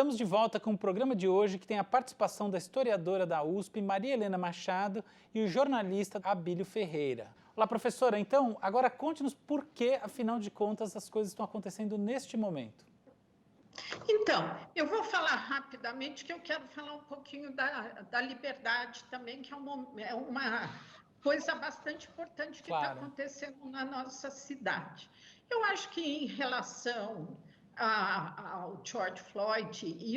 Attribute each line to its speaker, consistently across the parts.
Speaker 1: Estamos de volta com o programa de hoje, que tem a participação da historiadora da USP, Maria Helena Machado, e o jornalista Abílio Ferreira. Olá, professora. Então, agora conte-nos por que, afinal de contas, as coisas estão acontecendo neste momento.
Speaker 2: Então, eu vou falar rapidamente, que eu quero falar um pouquinho da liberdade também, que é uma coisa bastante importante que está acontecendo na nossa cidade. Eu acho que em relação ao George Floyd e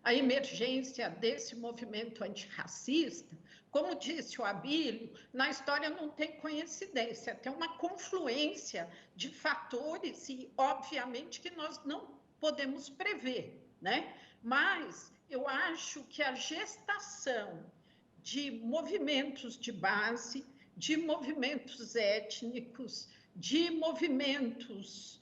Speaker 2: a emergência desse movimento antirracista, como disse o Abílio, na história não tem coincidência, tem uma confluência de fatores e, obviamente, que nós não podemos prever, né? Mas eu acho que a gestação de movimentos de base, de movimentos étnicos, de movimentos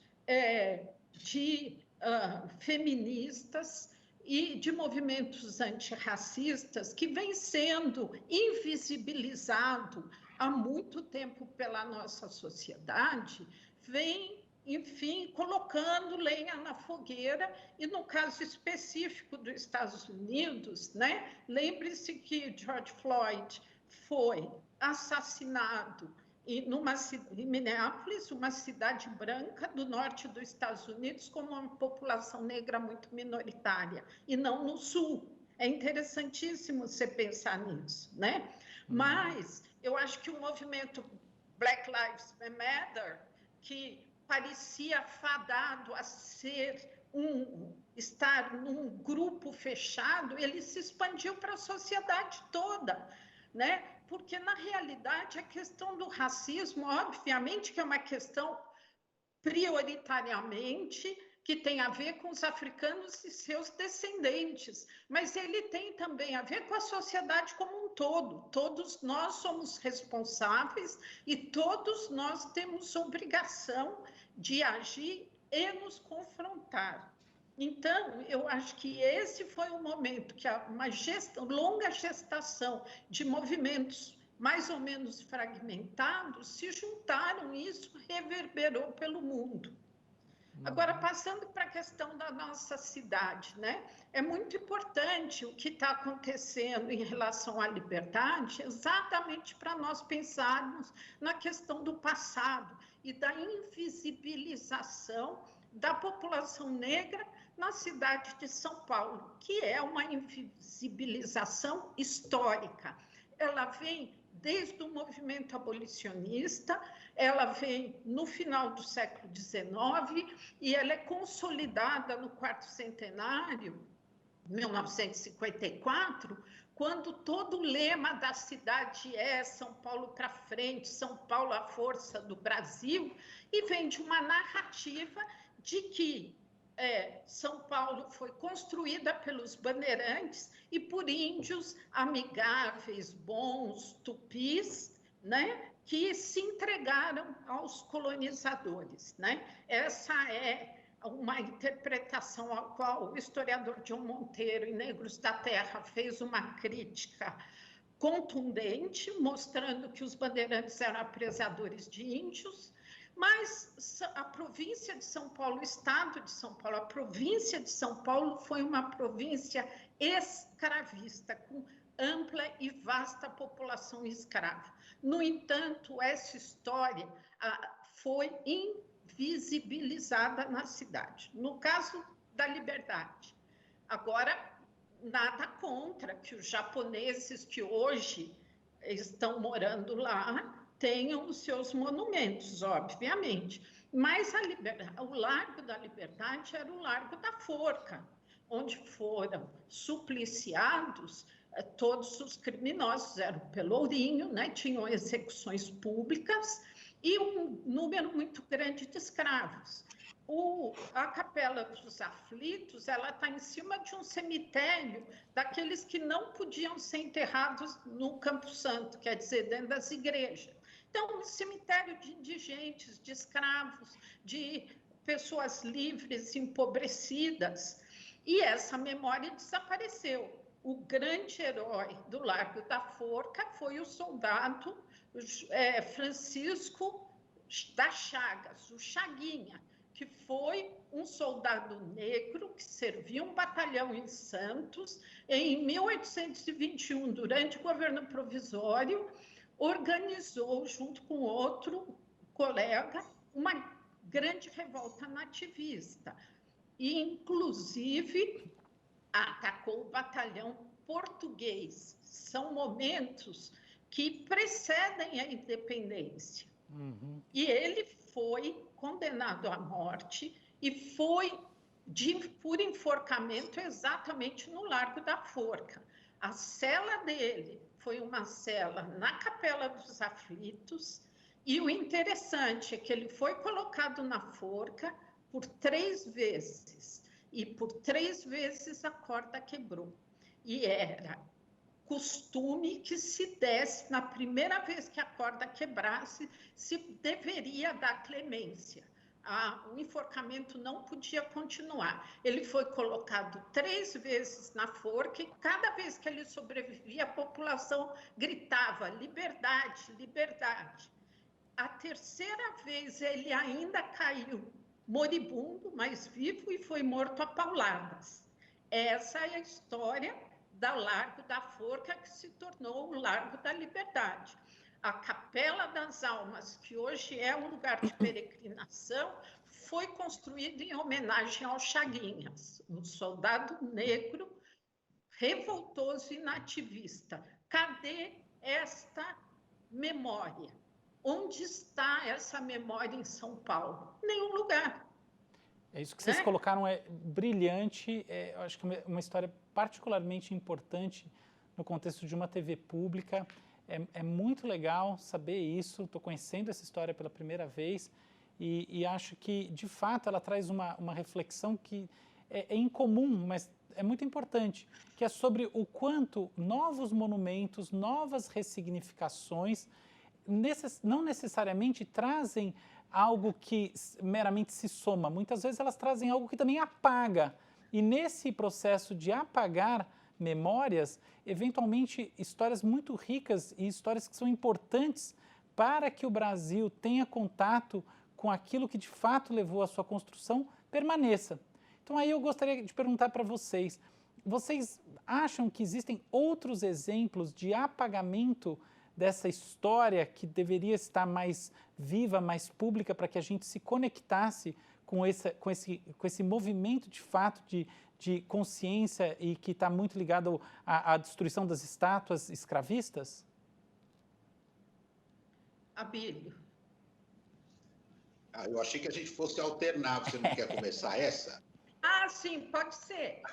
Speaker 2: feministas e de movimentos antirracistas que vem sendo invisibilizado há muito tempo pela nossa sociedade, vem, enfim, colocando lenha na fogueira, e no caso específico dos Estados Unidos, né? Lembre-se que George Floyd foi assassinado em Minneapolis, uma cidade branca do norte dos Estados Unidos, com uma população negra muito minoritária, e não no sul. É interessantíssimo você pensar nisso, né? Mas eu acho que o movimento Black Lives Matter, que parecia fadado a estar num grupo fechado, ele se expandiu para a sociedade toda, né? Porque, na realidade, a questão do racismo, obviamente, que é uma questão prioritariamente que tem a ver com os africanos e seus descendentes, mas ele tem também a ver com a sociedade como um todo. Todos nós somos responsáveis e todos nós temos obrigação de agir e nos confrontar. Então, eu acho que esse foi o momento que uma longa gestação de movimentos mais ou menos fragmentados se juntaram, e isso reverberou pelo mundo. Agora, passando para a questão da nossa cidade, né? É muito importante o que está acontecendo em relação à liberdade, exatamente para nós pensarmos na questão do passado e da invisibilização da população negra na cidade de São Paulo, que é uma invisibilização histórica. Ela vem desde o movimento abolicionista, ela vem no final do século XIX e ela é consolidada no quarto centenário, 1954, quando todo o lema da cidade é São Paulo para frente, São Paulo a força do Brasil, e vem de uma narrativa de que São Paulo foi construída pelos bandeirantes e por índios amigáveis, bons, tupis, né, que se entregaram aos colonizadores, né? Essa é uma interpretação a qual o historiador John Monteiro, em Negros da Terra, fez uma crítica contundente, mostrando que os bandeirantes eram apresadores de índios. Mas a província de São Paulo, o estado de São Paulo, a província de São Paulo foi uma província escravista, com ampla e vasta população escrava. No entanto, essa história foi invisibilizada na cidade. No caso da liberdade. Agora, nada contra que os japoneses que hoje estão morando lá tenham os seus monumentos, obviamente. Mas o Largo da Liberdade era o Largo da Forca, onde foram supliciados todos os criminosos, era o Pelourinho, né? Tinham execuções públicas e um número muito grande de escravos. A Capela dos Aflitos, ela está em cima de um cemitério daqueles que não podiam ser enterrados no Campo Santo, quer dizer, dentro das igrejas. Então, um cemitério de indigentes, de escravos, de pessoas livres, empobrecidas, e essa memória desapareceu. O grande herói do Largo da Forca foi o soldado Francisco das Chagas, o Chaguinha, que que foi um soldado negro que serviu um batalhão em Santos, em 1821, durante o governo provisório, organizou, junto com outro colega, uma grande revolta nativista. E, inclusive, atacou o batalhão português. São momentos que precedem a independência. E ele foi condenado à morte e foi por enforcamento exatamente no Largo da Forca. A cela dele foi uma cela na Capela dos Aflitos, e o interessante é que ele foi colocado na forca por 3 vezes, e por 3 vezes a corda quebrou. E era costume que se desse, na primeira vez que a corda quebrasse, se deveria dar clemência. O enforcamento não podia continuar. Ele foi colocado 3 vezes na forca e cada vez que ele sobrevivia, a população gritava: liberdade, liberdade. A 3ª vez ele ainda caiu moribundo, mas vivo, e foi morto a pauladas. Essa é a história do Largo da Forca, que se tornou o Largo da Liberdade. A Capela das Almas, que hoje é um lugar de peregrinação, foi construída em homenagem ao Chaguinhas, um soldado negro revoltoso e nativista. Cadê esta memória? Onde está essa memória em São Paulo? Nenhum lugar.
Speaker 1: É isso que vocês colocaram, é brilhante, eu acho que uma história particularmente importante no contexto de uma TV pública. É muito legal saber isso, estou conhecendo essa história pela primeira vez e acho que, de fato, ela traz uma reflexão que é incomum, mas é muito importante, que é sobre o quanto novos monumentos, novas ressignificações, não necessariamente trazem algo que meramente se soma. Muitas vezes elas trazem algo que também apaga. E nesse processo de apagar memórias, eventualmente histórias muito ricas e histórias que são importantes para que o Brasil tenha contato com aquilo que de fato levou à sua construção, permaneça. Então aí eu gostaria de perguntar para vocês, vocês acham que existem outros exemplos de apagamento dessa história que deveria estar mais viva, mais pública, para que a gente se conectasse com esse movimento de fato de consciência e que está muito ligado à destruição das estátuas escravistas?
Speaker 2: Abílio.
Speaker 3: Eu achei que a gente fosse alternar. Você não quer começar essa?
Speaker 2: Sim, pode ser.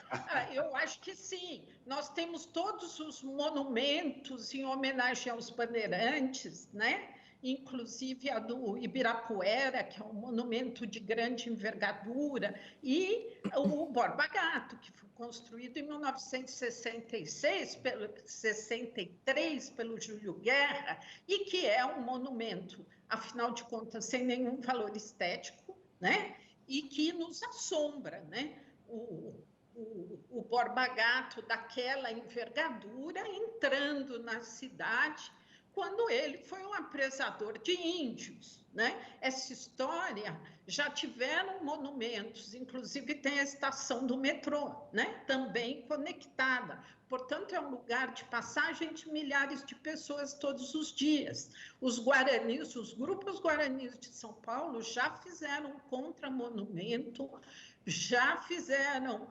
Speaker 2: Eu acho que sim. Nós temos todos os monumentos em homenagem aos bandeirantes, né? Inclusive a do Ibirapuera, que é um monumento de grande envergadura, e o Borba Gato, que foi construído em 1963 pelo Júlio Guerra, e que é um monumento, afinal de contas, sem nenhum valor estético, né? E que nos assombra, né? O Borba Gato daquela envergadura entrando na cidade quando ele foi um apresador de índios, né? Essa história já tiveram monumentos, inclusive tem a estação do metrô, né? Também conectada. Portanto, é um lugar de passagem de milhares de pessoas todos os dias. Os guaranis, os grupos guaranis de São Paulo já fizeram contramonumento, já fizeram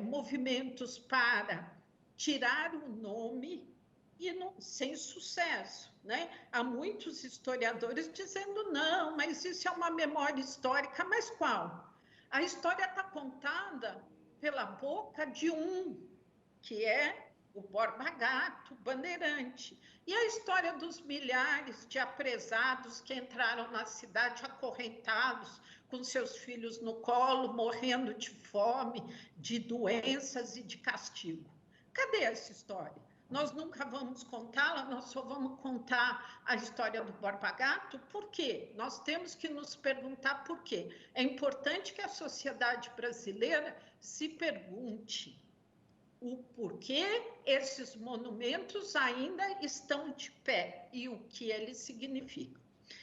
Speaker 2: movimentos para tirar o nome e sem sucesso, né? Há muitos historiadores dizendo, não, mas isso é uma memória histórica, mas qual? A história está contada pela boca de um, que é o Borba Gato, bandeirante. E a história dos milhares de apresados que entraram na cidade acorrentados, com seus filhos no colo, morrendo de fome, de doenças e de castigo. Cadê essa história? Nós nunca vamos contá-la, nós só vamos contar a história do Borba Gato. Por quê? Nós temos que nos perguntar por quê. É importante que a sociedade brasileira se pergunte o porquê esses monumentos ainda estão de pé e o que eles significam.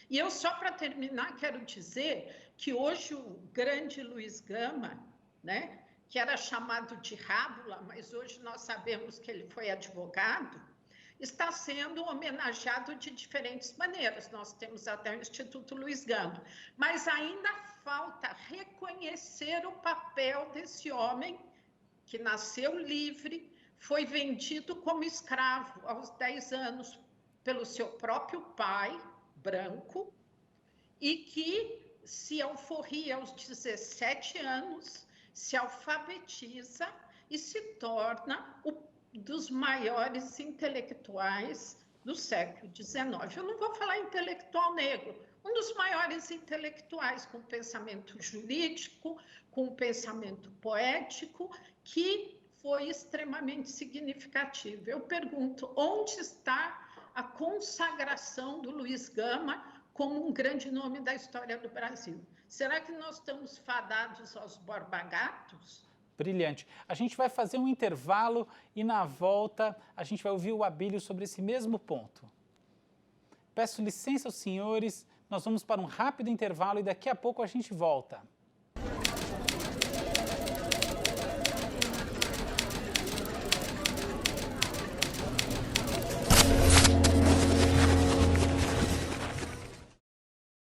Speaker 2: E eu, só para terminar, quero dizer que hoje o grande Luiz Gama, né, que era chamado de Rábula, mas hoje nós sabemos que ele foi advogado, está sendo homenageado de diferentes maneiras. Nós temos até o Instituto Luiz Gama, mas ainda falta reconhecer o papel desse homem que nasceu livre, foi vendido como escravo aos 10 anos pelo seu próprio pai, branco, e que se alforria aos 17 anos, se alfabetiza e se torna um dos maiores intelectuais do século XIX. Eu não vou falar intelectual negro, um dos maiores intelectuais com pensamento jurídico, com pensamento poético, que foi extremamente significativo. Eu pergunto, onde está a consagração do Luiz Gama como um grande nome da história do Brasil? Será que nós estamos fadados aos borba-gatos?
Speaker 1: Brilhante. A gente vai fazer um intervalo e, na volta, a gente vai ouvir o Abílio sobre esse mesmo ponto. Peço licença aos senhores, nós vamos para um rápido intervalo e daqui a pouco a gente volta.